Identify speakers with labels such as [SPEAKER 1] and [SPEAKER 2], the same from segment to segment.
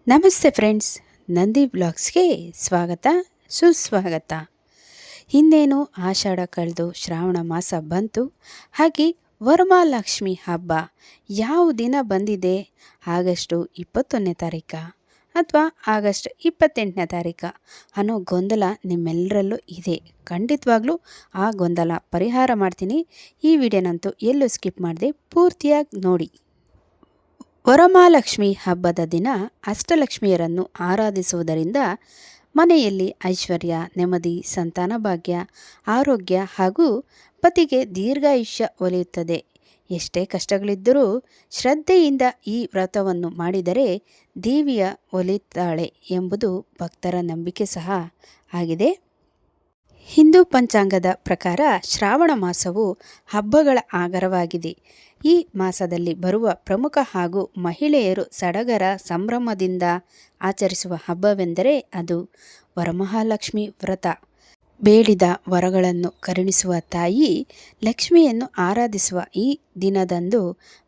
[SPEAKER 1] ನಮಸ್ತೆ ಫ್ರೆಂಡ್ಸ್, ನಂದಿ ಬ್ಲಾಗ್ಸ್ಗೆ ಸ್ವಾಗತ ಸುಸ್ವಾಗತ. ಇನ್ನೇನು ಆಷಾಢ ಕಳೆದು ಶ್ರಾವಣ ಮಾಸ ಬಂತು. ಹಾಗೆ ವರಮಹಾಲಕ್ಷ್ಮಿ ಹಬ್ಬ ಯಾವ ದಿನ ಬಂದಿದೆ? ಆಗಸ್ಟ್ 21ನೇ ತಾರೀಕ ಅಥವಾ ಆಗಸ್ಟ್ 28ನೇ ತಾರೀಕ ಅನ್ನೋ ಗೊಂದಲ ನಿಮ್ಮೆಲ್ಲರಲ್ಲೂ ಇದೆ. ಖಂಡಿತವಾಗ್ಲೂ ಆ ಗೊಂದಲ ಪರಿಹಾರ ಮಾಡ್ತೀನಿ. ಈ ವಿಡಿಯೋನಂತೂ ಎಲ್ಲೂ ಸ್ಕಿಪ್ ಮಾಡದೆ ಪೂರ್ತಿಯಾಗಿ ನೋಡಿ. ವರಮಹಾಲಕ್ಷ್ಮಿ ಹಬ್ಬದ ದಿನ ಅಷ್ಟಲಕ್ಷ್ಮಿಯರನ್ನು ಆರಾಧಿಸುವುದರಿಂದ ಮನೆಯಲ್ಲಿ ಐಶ್ವರ್ಯ, ನೆಮ್ಮದಿ, ಸಂತಾನ ಭಾಗ್ಯ, ಆರೋಗ್ಯ ಹಾಗೂ ಪತಿಗೆ ದೀರ್ಘಾಯುಷ್ಯ ಒಲಿಯುತ್ತದೆ. ಎಷ್ಟೇ ಕಷ್ಟಗಳಿದ್ದರೂ ಶ್ರದ್ಧೆಯಿಂದ ಈ ವ್ರತವನ್ನು ಮಾಡಿದರೆ ದೇವಿಯ ಒಲಿತಾಳೆ ಎಂಬುದು ಭಕ್ತರ ನಂಬಿಕೆ ಸಹ ಆಗಿದೆ. ಹಿಂದೂ ಪಂಚಾಂಗದ ಪ್ರಕಾರ ಶ್ರಾವಣ ಮಾಸವು ಹಬ್ಬಗಳ ಆಗರವಾಗಿದೆ. ಈ ಮಾಸದಲ್ಲಿ ಬರುವ ಪ್ರಮುಖ ಹಾಗೂ ಮಹಿಳೆಯರು ಸಡಗರ ಸಂಭ್ರಮದಿಂದ ಆಚರಿಸುವ ಹಬ್ಬವೆಂದರೆ ಅದು ವರಮಹಾಲಕ್ಷ್ಮಿ ವ್ರತ. ಬೇಡಿದ ವರಗಳನ್ನು ಕರುಣಿಸುವ ತಾಯಿ ಲಕ್ಷ್ಮಿಯನ್ನು ಆರಾಧಿಸುವ ಈ ದಿನದಂದು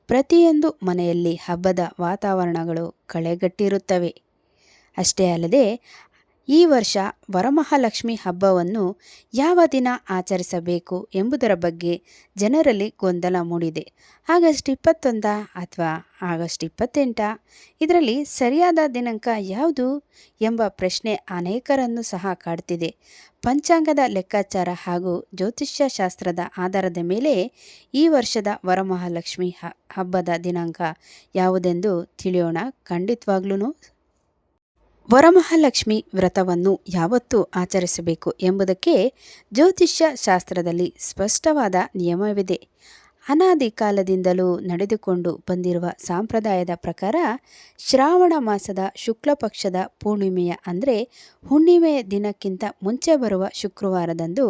[SPEAKER 1] ಪ್ರತಿಯೊಂದು ಮನೆಯಲ್ಲಿ ಹಬ್ಬದ ವಾತಾವರಣಗಳು ಕಳೆಗಟ್ಟಿರುತ್ತವೆ. ಅಷ್ಟೇ ಅಲ್ಲದೆ ಈ ವರ್ಷ ವರಮಹಾಲಕ್ಷ್ಮಿ ಹಬ್ಬವನ್ನು ಯಾವ ದಿನ ಆಚರಿಸಬೇಕು ಎಂಬುದರ ಬಗ್ಗೆ ಜನರಲ್ಲಿ ಗೊಂದಲ ಮೂಡಿದೆ. ಆಗಸ್ಟ್ 21 ಅಥವಾ ಆಗಸ್ಟ್ 28? ಇದರಲ್ಲಿ ಸರಿಯಾದ ದಿನಾಂಕ ಯಾವುದು ಎಂಬ ಪ್ರಶ್ನೆ ಅನೇಕರನ್ನು ಸಹ ಕಾಡ್ತಿದೆ. ಪಂಚಾಂಗದ ಲೆಕ್ಕಾಚಾರ ಹಾಗೂ ಜ್ಯೋತಿಷ್ಯ ಶಾಸ್ತ್ರದ ಆಧಾರದ ಮೇಲೆ ಈ ವರ್ಷದ ವರಮಹಾಲಕ್ಷ್ಮಿ ಹಬ್ಬದ ದಿನಾಂಕ ಯಾವುದೆಂದು ತಿಳಿಯೋಣ. ಖಂಡಿತವಾಗ್ಲೂ ವರಮಹಾಲಕ್ಷ್ಮಿ ವ್ರತವನ್ನು ಯಾವತ್ತು ಆಚರಿಸಬೇಕು ಎಂಬುದಕ್ಕೆ ಜ್ಯೋತಿಷ್ಯ ಶಾಸ್ತ್ರದಲ್ಲಿ ಸ್ಪಷ್ಟವಾದ ನಿಯಮವಿದೆ. ಅನಾದಿ ಕಾಲದಿಂದಲೂ ನಡೆದುಕೊಂಡು ಬಂದಿರುವ ಸಂಪ್ರದಾಯದ ಪ್ರಕಾರ ಶ್ರಾವಣ ಮಾಸದ ಶುಕ್ಲ ಪಕ್ಷದ ಪೂರ್ಣಿಮೆಯ ಅಂದರೆ ಹುಣ್ಣಿಮೆಯ ದಿನಕ್ಕಿಂತ ಮುಂಚೆ ಬರುವ ಶುಕ್ರವಾರದಂದು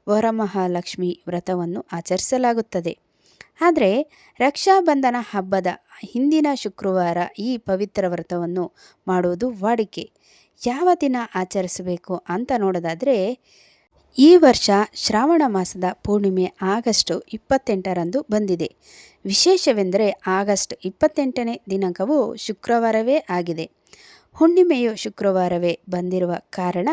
[SPEAKER 1] ವರಮಹಾಲಕ್ಷ್ಮಿ ವ್ರತವನ್ನು ಆಚರಿಸಲಾಗುತ್ತದೆ. ಆದರೆ ರಕ್ಷಾಬಂಧನ ಹಬ್ಬದ ಹಿಂದಿನ ಶುಕ್ರವಾರ ಈ ಪವಿತ್ರ ವ್ರತವನ್ನು ಮಾಡುವುದು ವಾಡಿಕೆ. ಯಾವ ದಿನ ಆಚರಿಸಬೇಕು ಅಂತ ನೋಡೋದಾದರೆ ಈ ವರ್ಷ ಶ್ರಾವಣ ಮಾಸದ ಪೂರ್ಣಿಮೆ ಆಗಸ್ಟ್ 28ರಂದು ಬಂದಿದೆ. ವಿಶೇಷವೆಂದರೆ ಆಗಸ್ಟ್ 28ನೇ ದಿನಾಂಕವು ಶುಕ್ರವಾರವೇ ಆಗಿದೆ. ಹುಣ್ಣಿಮೆಯು ಶುಕ್ರವಾರವೇ ಬಂದಿರುವ ಕಾರಣ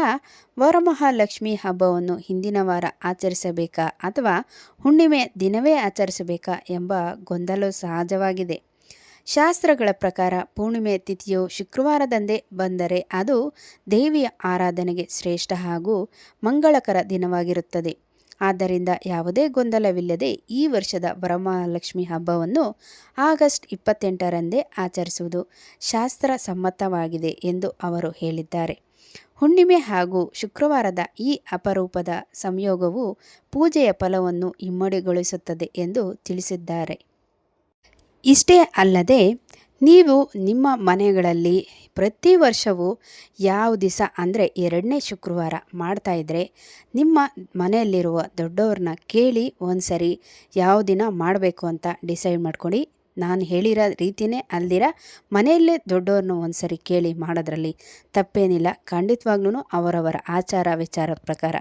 [SPEAKER 1] ವರಮಹಾಲಕ್ಷ್ಮಿ ಹಬ್ಬವನ್ನು ಹಿಂದಿನ ವಾರ ಆಚರಿಸಬೇಕಾ ಅಥವಾ ಹುಣ್ಣಿಮೆಯ ದಿನವೇ ಆಚರಿಸಬೇಕಾ ಎಂಬ ಗೊಂದಲ ಸಹಜವಾಗಿದೆ. ಶಾಸ್ತ್ರಗಳ ಪ್ರಕಾರ ಪೂರ್ಣಿಮೆ ತಿಥಿಯು ಶುಕ್ರವಾರದಂದೇ ಬಂದರೆ ಅದು ದೇವಿಯ ಆರಾಧನೆಗೆ ಶ್ರೇಷ್ಠ ಹಾಗೂ ಮಂಗಳಕರ ದಿನವಾಗಿರುತ್ತದೆ. ಆದ್ದರಿಂದ ಯಾವುದೇ ಗೊಂದಲವಿಲ್ಲದೆ ಈ ವರ್ಷದ ವರಮಹಾಲಕ್ಷ್ಮಿ ಹಬ್ಬವನ್ನು ಆಗಸ್ಟ್ 28ರಂದೇ ಆಚರಿಸುವುದು ಶಾಸ್ತ್ರ ಸಮ್ಮತವಾಗಿದೆ ಎಂದು ಅವರು ಹೇಳಿದ್ದಾರೆ. ಹುಣ್ಣಿಮೆ ಹಾಗೂ ಶುಕ್ರವಾರದ ಈ ಅಪರೂಪದ ಸಂಯೋಗವು ಪೂಜೆಯ ಫಲವನ್ನು ಇಮ್ಮಡಿಗೊಳಿಸುತ್ತದೆ ಎಂದು ತಿಳಿಸಿದ್ದಾರೆ. ಇಷ್ಟೇ ಅಲ್ಲದೆ ನೀವು ನಿಮ್ಮ ಮನೆಗಳಲ್ಲಿ ಪ್ರತಿ ವರ್ಷವೂ ಯಾವ ದಿವಸ ಅಂದರೆ 2ನೇ ಶುಕ್ರವಾರ ಮಾಡ್ತಾಯಿದ್ರೆ ನಿಮ್ಮ ಮನೆಯಲ್ಲಿರುವ ದೊಡ್ಡವ್ರನ್ನ ಕೇಳಿ ಒಂದ್ಸರಿ ಯಾವ ದಿನ ಮಾಡಬೇಕು ಅಂತ ಡಿಸೈಡ್ ಮಾಡ್ಕೊಂಡು ನಾನು ಹೇಳಿರೋ ರೀತಿಯೇ ಅಲ್ದಿರ ಮನೆಯಲ್ಲೇ ದೊಡ್ಡವ್ರನ್ನ ಒಂದ್ಸರಿ ಕೇಳಿ ಮಾಡೋದ್ರಲ್ಲಿ ತಪ್ಪೇನಿಲ್ಲ. ಖಂಡಿತವಾಗ್ಲೂ ಅವರವರ ಆಚಾರ ವಿಚಾರದ ಪ್ರಕಾರ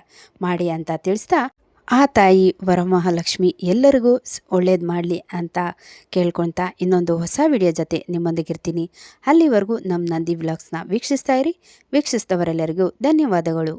[SPEAKER 1] ಮಾಡಿ ಅಂತ ತಿಳಿಸ್ತಾ ಆ ತಾಯಿ ವರಮಹಾಲಕ್ಷ್ಮಿ ಎಲ್ಲರಿಗೂ ಒಳ್ಳೇದು ಮಾಡಲಿ ಅಂತ ಕೇಳ್ಕೊಳ್ತಾ ಇನ್ನೊಂದು ಹೊಸ ವಿಡಿಯೋ ಜೊತೆ ನಿಮ್ಮೊಂದಿಗಿರ್ತೀನಿ. ಅಲ್ಲಿವರೆಗೂ ನಮ್ಮ ನಂದಿ ಬ್ಲಾಗ್ಸ್ನ ವೀಕ್ಷಿಸ್ತಾ ಇರಿ. ವೀಕ್ಷಿಸಿದವರೆಲ್ಲರಿಗೂ ಧನ್ಯವಾದಗಳು.